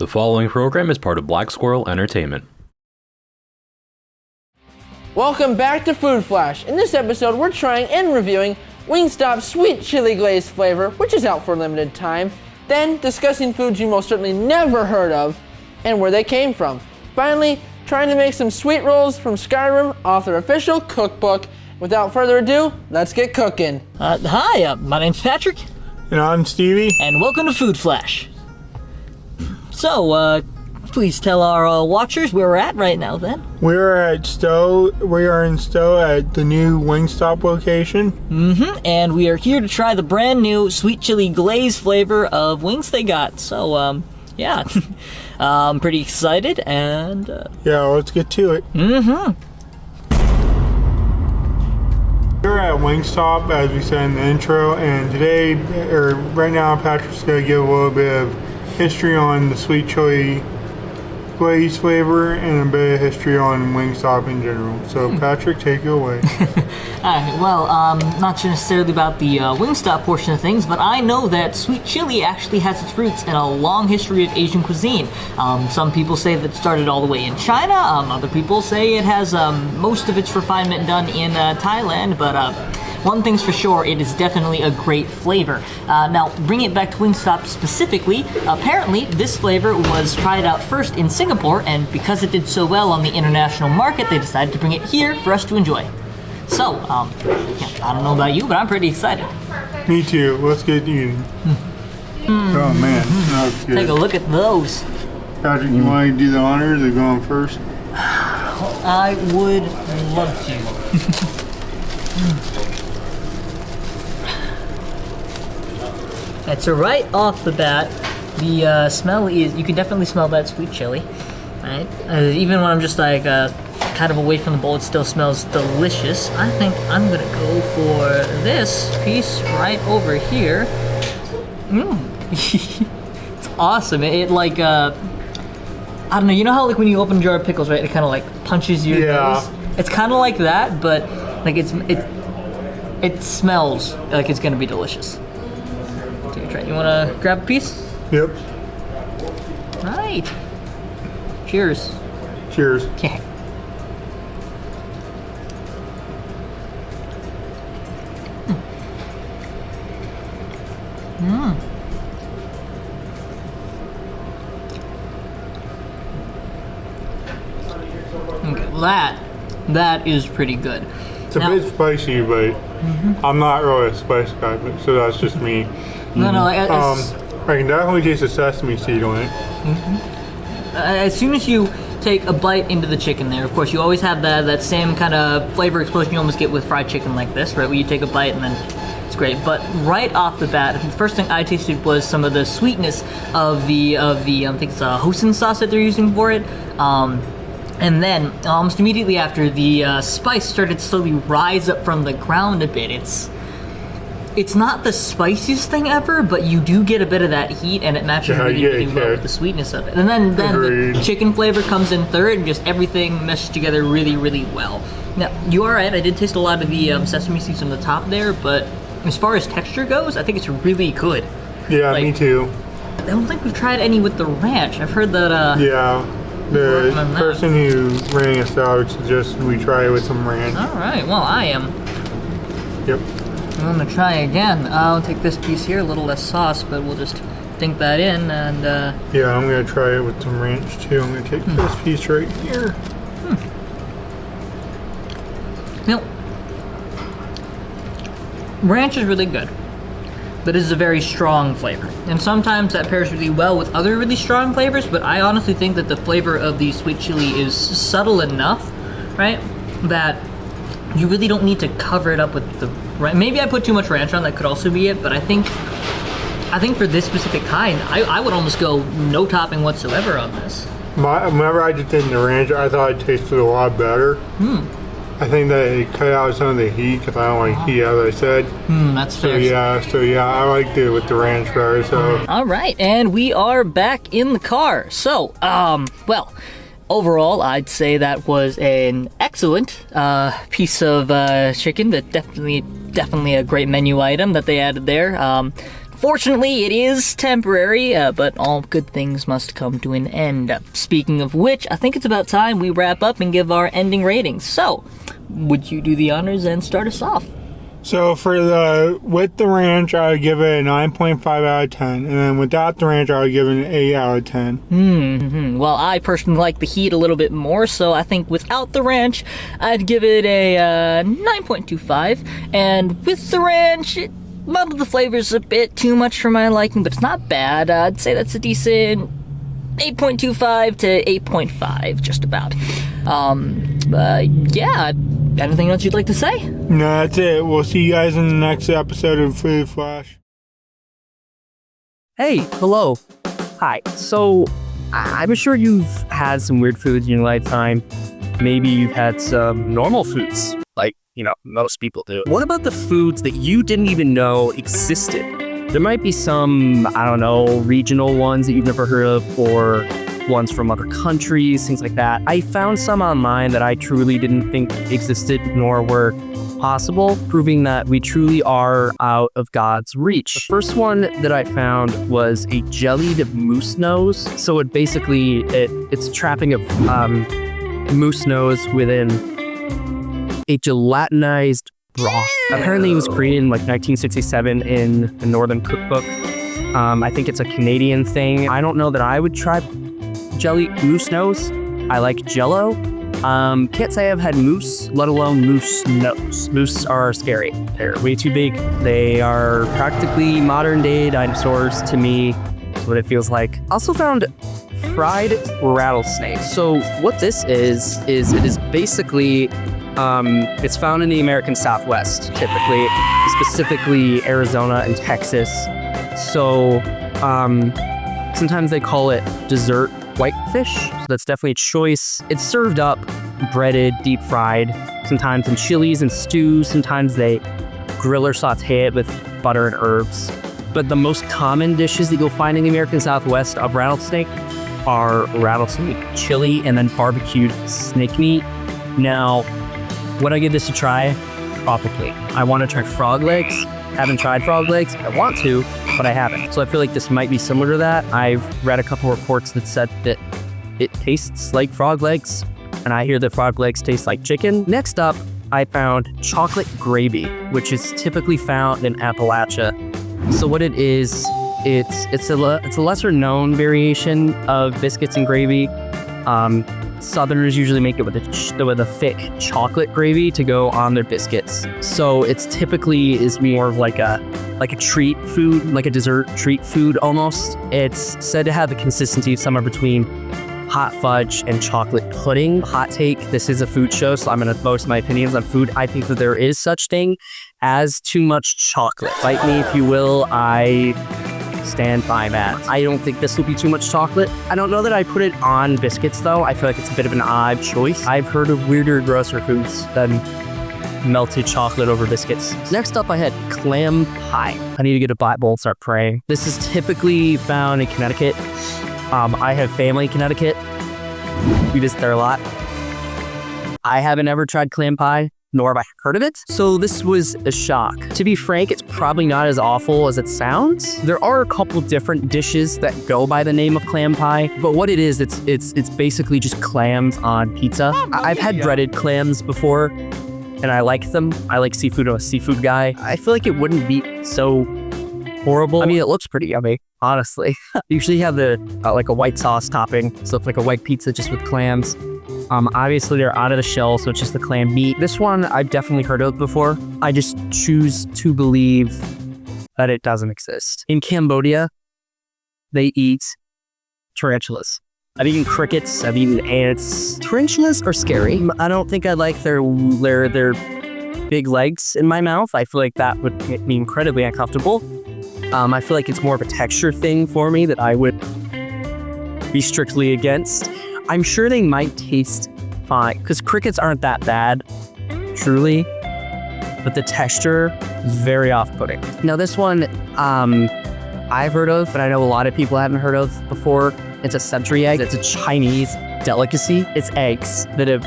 The following program is part of Black Squirrel Entertainment. Welcome back to Food Flash. In this episode, we're trying and reviewing Wingstop's sweet chili glazed flavor, which is out for a limited time. Then, discussing foods you most certainly never heard of and where they came from. Finally, trying to make some sweet rolls from Skyrim off their official cookbook. Without further ado, let's get cooking. Hi, my name's Patrick. And I'm Stevie. And welcome to Food Flash. So, please tell our watchers where we're at right now then. We are in Stowe at the new Wingstop location. And we are here to try the brand new sweet chili glaze flavor of wings they got. So, yeah. I'm pretty excited and... Yeah, let's get to it. We're at Wingstop, as we said in the intro, and today, or right now, Patrick's going to give a little bit of history on the sweet chili glaze flavor and a bit of history on Wingstop in general. So Patrick, take it away. Alright, well, not necessarily about the Wingstop portion of things, but I know that sweet chili actually has its roots in a long history of Asian cuisine. Some people say that it started all the way in China, other people say it has most of its refinement done in Thailand, but one thing's for sure, it is definitely a great flavor. Now, bringing it back to Wingstop specifically, apparently this flavor was tried out first in Singapore, and because it did so well on the international market, they decided to bring it here for us to enjoy. So, yeah, I don't know about you, but I'm pretty excited. Me too. Let's get eating. Oh man, that was good. Take a look at those. Patrick, you want to do the honors of going first? I would love to. And so right off the bat, the smell is, you can definitely smell that sweet chili, right? Even when I'm just like kind of away from the bowl, it still smells delicious. I think I'm gonna go for this piece right over here. It's awesome. It like, I don't know, you know how like when you open a jar of pickles, right, it kind of like punches your nose? It's kind of like that, but like it smells like it's gonna be delicious. Take a try. You wanna grab a piece? Yep. Right. Cheers. Cheers. Okay. Okay, well that is pretty good. It's a bit spicy, but I'm not really a spice guy, but so that's just me. No, I can definitely taste the sesame seed on it. As soon as you take a bite into the chicken there, of course, you always have that same kind of flavor explosion you almost get with fried chicken like this, right? Where you take a bite and then it's great. But right off the bat, the first thing I tasted was some of the sweetness of the I think it's a hoisin sauce that they're using for it. And then, almost immediately after, the spice started to slowly rise up from the ground a bit. It's not the spiciest thing ever, but you do get a bit of that heat, and it matches really well with the sweetness of it. And then the chicken flavor comes in third, and just everything meshes together really, really well. Now, you are right, I did taste a lot of the sesame seeds on the top there, but as far as texture goes, I think it's really good. Yeah, me too. I don't think we've tried any with the ranch. I've heard that, yeah. The person who ran us out suggested we try it with some ranch. Alright, well, I am. Yep. I'm gonna try again. I'll take this piece here, a little less sauce, but we'll just dink that in and yeah, I'm gonna try it with some ranch too. I'm gonna take this piece right here. Now, ranch is really good, but it is a very strong flavor. And sometimes that pairs really well with other really strong flavors, but I honestly think that the flavor of the sweet chili is subtle enough, right, that you really don't need to cover it up with the ranch. Maybe I put too much ranch on, that could also be it, but I think for this specific kind, I would almost go no topping whatsoever on this. Whenever I did the ranch, I thought it tasted a lot better. I think that it cut out some of the heat because I don't like heat, as I said. That's fair. So yeah, I liked it with the ranch better. So. All right, and we are back in the car. So, well, overall, I'd say that was an excellent piece of chicken. That definitely a great menu item that they added there. Unfortunately, it is temporary, but all good things must come to an end. Speaking of which, I think it's about time we wrap up and give our ending ratings. So, would you do the honors and start us off? So with the ranch, I would give it a 9.5 out of 10. And then without the ranch, I would give it an 8 out of 10. Well, I personally like the heat a little bit more, so I think without the ranch, I'd give it a 9.25. And with the ranch, it muddled the flavors a bit too much for my liking, but it's not bad. I'd say that's a decent 8.25 to 8.5, just about. Yeah, anything else you'd like to say? No, that's it. We'll see you guys in the next episode of Food Flash. Hey, hello. Hi. So, I'm sure you've had some weird foods in your lifetime. Maybe you've had some normal foods, like, most people do. What about the foods that you didn't even know existed? There might be some, regional ones that you've never heard of, or ones from other countries, things like that. I found some online that I truly didn't think existed nor were possible, proving that we truly are out of God's reach. The first one that I found was a jellied moose nose. So it's trapping of moose nose within a gelatinized broth. Apparently it was created in 1967 in the Northern Cookbook. I think it's a Canadian thing. I don't know that I would try jelly moose nose. I like Jello. Can't say I've had moose, let alone moose nose. Moose are scary. They're way too big. They are practically modern day dinosaurs to me. That's what it feels like. Also found fried rattlesnake. So what this is it is basically, it's found in the American Southwest, typically, specifically Arizona and Texas. So, sometimes they call it dessert whitefish, so that's definitely a choice. It's served up, breaded, deep fried, sometimes in chilies and stews, sometimes they grill or saute it with butter and herbs. But the most common dishes that you'll find in the American Southwest of rattlesnake are rattlesnake chili and then barbecued snake meat. Now, would I give this a try? Probably. I want to try frog legs. Haven't tried frog legs. I want to, but I haven't. So I feel like this might be similar to that. I've read a couple reports that said that it tastes like frog legs, and I hear that frog legs taste like chicken. Next up, I found chocolate gravy, which is typically found in Appalachia. So what it is, it's a lesser known variation of biscuits and gravy. Southerners usually make it with a thick chocolate gravy to go on their biscuits. So it's typically is more of like a treat food, like a dessert treat food almost. It's said to have the consistency of somewhere between hot fudge and chocolate pudding. Hot take, this is a food show, so I'm going to boast my opinions on food. I think that there is such thing as too much chocolate. Fight me if you will, I stand by that. I don't think this will be too much chocolate. I don't know that I put it on biscuits though. I feel like it's a bit of an odd choice. I've heard of weirder, grosser foods than melted chocolate over biscuits. Next up I had clam pie. I need to get a black bowl and start praying. This is typically found in Connecticut. I have family in Connecticut. We visit there a lot. I haven't ever tried clam pie, nor have I heard of it. So this was a shock. To be frank, it's probably not as awful as it sounds. There are a couple different dishes that go by the name of clam pie, but what it is, it's basically just clams on pizza. I've had breaded clams before, and I like them. I like seafood. I'm a seafood guy. I feel like it wouldn't be so horrible. I mean, it looks pretty yummy, honestly. Usually have the like a white sauce topping, so it's like a white pizza just with clams. Obviously they're out of the shell, so it's just the clam meat. This one I've definitely heard of before. I just choose to believe that it doesn't exist. In Cambodia, they eat tarantulas. I've eaten crickets, I've eaten ants. Tarantulas are scary. I don't think I like their big legs in my mouth. I feel like that would make me incredibly uncomfortable. I feel like it's more of a texture thing for me that I would be strictly against. I'm sure they might taste fine, because crickets aren't that bad, truly, but the texture is very off-putting. Now this one, I've heard of, but I know a lot of people haven't heard of before. It's a century egg. It's a Chinese delicacy. It's eggs that have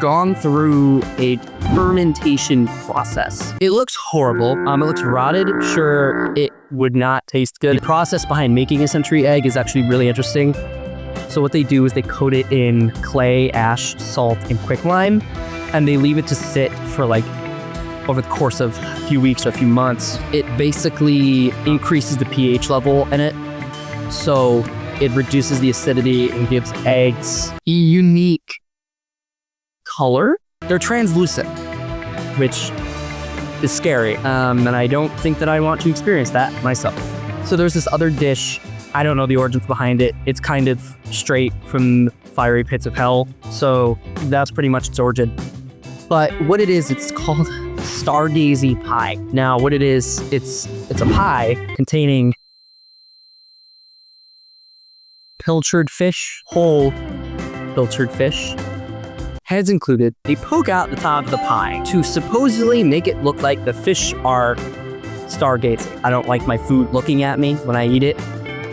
gone through a fermentation process. It looks horrible. It looks rotted. Sure, it would not taste good. The process behind making a century egg is actually really interesting. So what they do is they coat it in clay, ash, salt, and quicklime, and they leave it to sit for like over the course of a few weeks or a few months. It basically increases the pH level in it, so it reduces the acidity and gives eggs a unique color. They're translucent, which is scary, and I don't think that I want to experience that myself. So there's this other dish. I don't know the origins behind it. It's kind of straight from the fiery pits of hell, so that's pretty much its origin. But what it is, it's called Stargazy pie. Now, what it is, it's a pie containing pilchard fish, whole pilchard fish, heads included. They poke out the top of the pie to supposedly make it look like the fish are stargazing. I don't like my food looking at me when I eat it,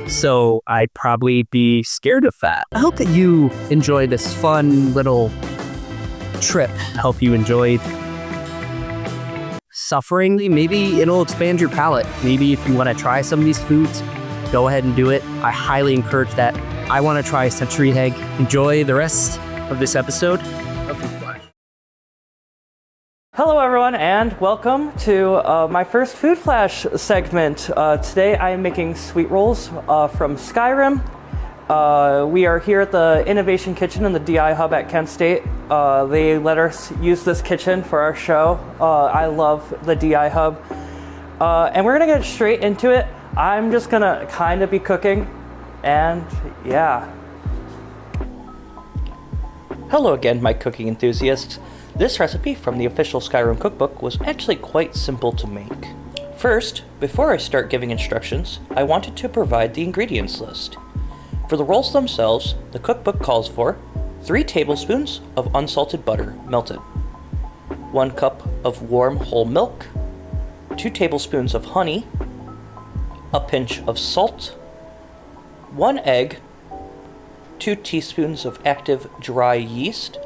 so I'd probably be scared of that. I hope that you enjoy this fun little trip. I hope you enjoyed suffering. Maybe it'll expand your palate. Maybe if you want to try some of these foods, go ahead and do it. I highly encourage that. I want to try a century egg. Enjoy the rest of this episode of Food Flash. Hello everyone and welcome to my first Food Flash segment. Today I am making sweet rolls from Skyrim. We are here at the Innovation Kitchen in the DI Hub at Kent State. They let us use this kitchen for our show. I love the DI Hub. And we're gonna get straight into it. I'm just gonna kind of be cooking, and yeah. Hello again, my cooking enthusiasts. This recipe from the official Skyrim cookbook was actually quite simple to make. First, before I start giving instructions, I wanted to provide the ingredients list. For the rolls themselves, the cookbook calls for 3 tablespoons of unsalted butter, melted, 1 cup of warm whole milk, 2 tablespoons of honey, a pinch of salt, 1 egg, 2 teaspoons of active dry yeast,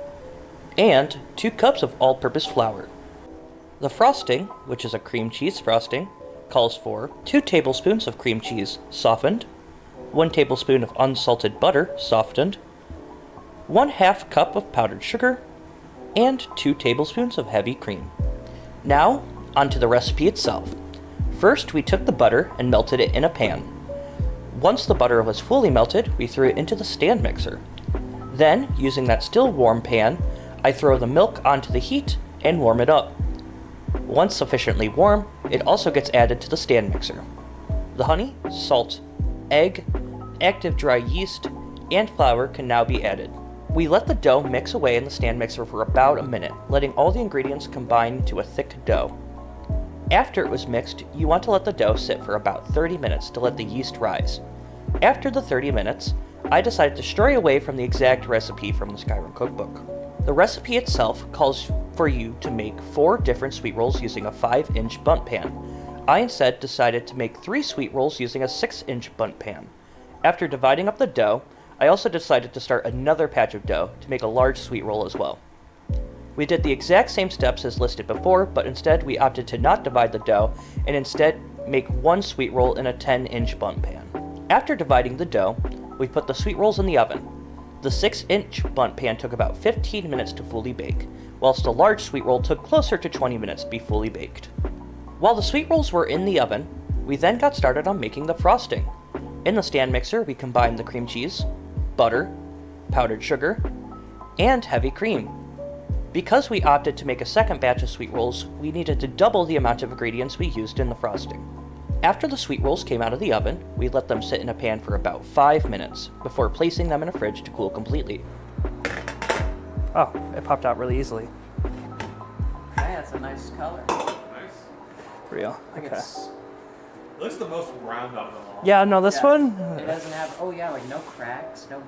and 2 cups of all-purpose flour. The frosting, which is a cream cheese frosting, calls for 2 tablespoons of cream cheese softened, 1 tablespoon of unsalted butter softened, 1/2 cup of powdered sugar, and 2 tablespoons of heavy cream. Now, onto the recipe itself. First, we took the butter and melted it in a pan. Once the butter was fully melted, we threw it into the stand mixer. Then, using that still warm pan, I throw the milk onto the heat and warm it up. Once sufficiently warm, it also gets added to the stand mixer. The honey, salt, egg, active dry yeast, and flour can now be added. We let the dough mix away in the stand mixer for about a minute, letting all the ingredients combine into a thick dough. After it was mixed, you want to let the dough sit for about 30 minutes to let the yeast rise. After the 30 minutes, I decided to stray away from the exact recipe from the Skyrim cookbook. The recipe itself calls for you to make 4 different sweet rolls using a 5-inch bundt pan. I instead decided to make 3 sweet rolls using a 6-inch bundt pan. After dividing up the dough, I also decided to start another patch of dough to make a large sweet roll as well. We did the exact same steps as listed before, but instead we opted to not divide the dough and instead make 1 sweet roll in a 10-inch bundt pan. After dividing the dough, we put the sweet rolls in the oven. The 6-inch bundt pan took about 15 minutes to fully bake, whilst a large sweet roll took closer to 20 minutes to be fully baked. While the sweet rolls were in the oven, we then got started on making the frosting. In the stand mixer, we combined the cream cheese, butter, powdered sugar, and heavy cream. Because we opted to make a second batch of sweet rolls, we needed to double the amount of ingredients we used in the frosting. After the sweet rolls came out of the oven, we let them sit in a pan for about 5 minutes before placing them in a fridge to cool completely. Oh, it popped out really easily. Yeah, it's a nice color. Nice. Real. Okay. It looks the most round out of them all. Yeah, no, this one. It doesn't have, like no cracks, no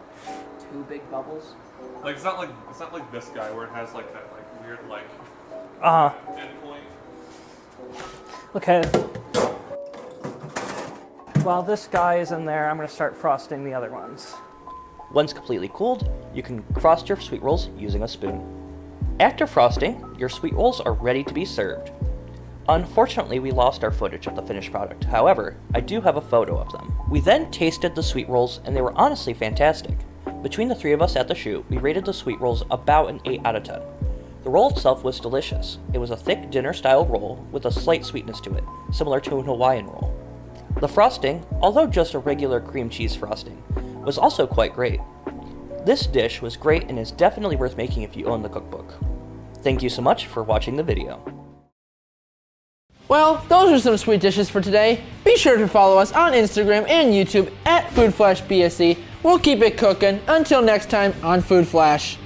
too big bubbles. Like it's not like this guy where it has like that like weird like endpoint. Okay. While this guy is in there, I'm going to start frosting the other ones. Once completely cooled, you can frost your sweet rolls using a spoon. After frosting, your sweet rolls are ready to be served. Unfortunately, we lost our footage of the finished product. However, I do have a photo of them. We then tasted the sweet rolls, and they were honestly fantastic. Between the three of us at the shoot, we rated the sweet rolls about an 8 out of 10. The roll itself was delicious. It was a thick dinner-style roll with a slight sweetness to it, similar to an Hawaiian roll. The frosting, although just a regular cream cheese frosting, was also quite great. This dish was great and is definitely worth making if you own the cookbook. Thank you so much for watching the video. Well, those are some sweet dishes for today. Be sure to follow us on Instagram and YouTube at FoodFlashBSC. We'll keep it cooking. Until next time on Food Flash.